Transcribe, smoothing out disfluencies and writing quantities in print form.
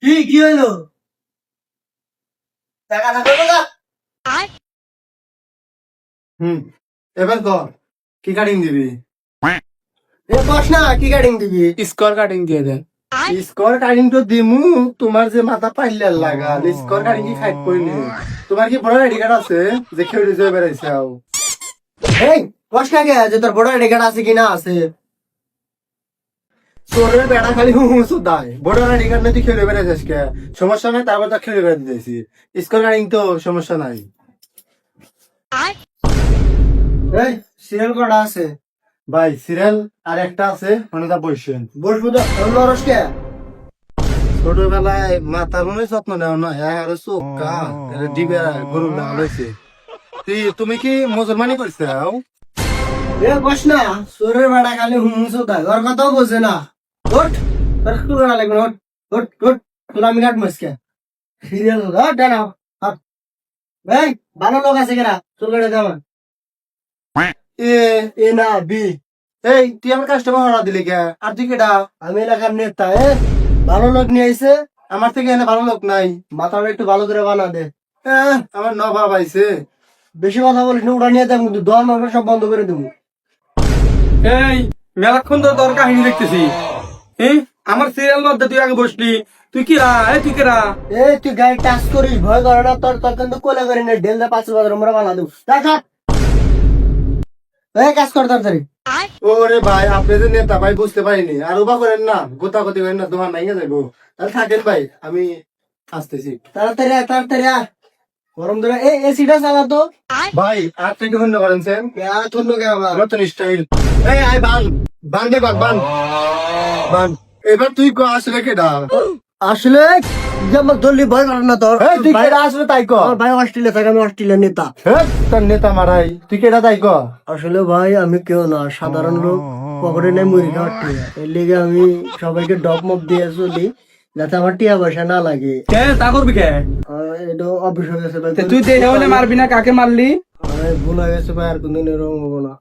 কি কি হইলো? টাকা না করবো না? হুম, এবার কর কি কাটিং দিবি? এ বস না, কি কাটিং দিবি? স্কোর কাটিং দিয়ে দেন। স্কোর কাটিং তো দিমু। তোমার যে মাথা পাইলার লাগা স্কোর কাটিং কি খাইট কইনি? তোমার কি বড় আইডি কার্ড আছে যে খেউড়ি জয় বেড়াইছে আও? এই বস না কে, যে তোর বড় আইডি কার্ড আছে কি না আছে? তোরে বেড়া খালি হু হু সুদাই বড় আইডি কার্ড না তুই খেউড়ি বেড়াইছিস কে? সমস্যা নাই, তারপর তো খেউড়ি বেড়াতে দিয়েছি। স্কোর কাটিং তো সমস্যা নাই। এই সিরিয়াল কটা আছে? ভাই সিরিয়াল আর একটা আছে, মানে তা বসছেন। বসবো তো লরস কে? ছোটবেলায় মাথার মনে যত্ন নেও না, হ্যাঁ আরে চোখ কান ডিবে গরু না হয়েছে। তুমি কি মুসলমানি করছাও? এ বস না, সোরের বেড়া খালি হুমুসো তাই ওর কথাও বোঝে না। ওঠ, তোর কি করা লাগবে? ওঠ ওঠ ওঠ, তোর আমি কাট মস্কে সিরিয়াল ডানাও। এই ভালো লোক আছে কেনা চুল কেটে দেওয়া? এ এ না বি। এই তুই আমার কাস্টমার হরা দিলি কে? আর তুই কেডা? আমি এলাকার নেতা। ভালো লোক নিয়ে আইছে, আমার থেকে এনে ভালো লোক নাই। মাথাটা একটু ভালো করে বানা দে। আমার নবাব আইছে। বেশি কথা বলিস না, ওটা নিয়ে দেব কিন্তু দল মারবে সব বন্ধ করে দেবো। এই মেলাক্ষণ তো তোর কাহিনী দেখতেছি। আমার সিরিয়াল মধ্যে তুই আগে বসলি, তুই কি রা? তুই কে রা? এই তুই গাড়ি টাচ করিস, ভয় করে না তোর? তোর কিন্তু কোলে করে না, ঢেল দে 5,000 আমরা বানা দেবো। এই কাজ কর তাড়াতাড়ি। ওরে ভাই, আপনি যে নেতা ভাই বুঝতে পারিনি। আর উবা করেন না, গোতাগতি করেন না, তোমার নাই যাবো। তাহলে থাকেন ভাই, আমি আসতেছি। তাড়াতাড়ি আয়, তাড়াতাড়ি আয়। গরম ধরে এই এসিটা চালা তো। ভাই আর একটু হন্য করেন স্যার, ধন্য কে আমার? নতুন স্টাইল। এই আয় বান বান দে বান বান বান। এবার তুই আসলে কেডা? আসলে যেমন দল্লি ভয় করে না তোর? এই, তুই ভাই কেডা আসলে তাই ক? আমার ভাই অস্ট্রেলিয়া থাকে, আমি অস্ট্রেলিয়ার নেতা। তোর নেতা মারাই, তুই কেডা তাই ক? আসলে ভাই আমি কেউ না, সাধারণ লোক, পকেটে নেই মুড়ি খাওয়ার টিয়া। এর লিগে আমি সবাইকে ডব মপ দিয়ে চলি, যাতে আমার টিয়া পয়সা না লাগে। কে তা করবি কে? এটা অফিস হয়ে গেছে ভাই। তুই দেখে হলে মারবি না, কাকে মারলি? ভুল হয়ে গেছে ভাই, আর কোনদিন এরকম হবো না।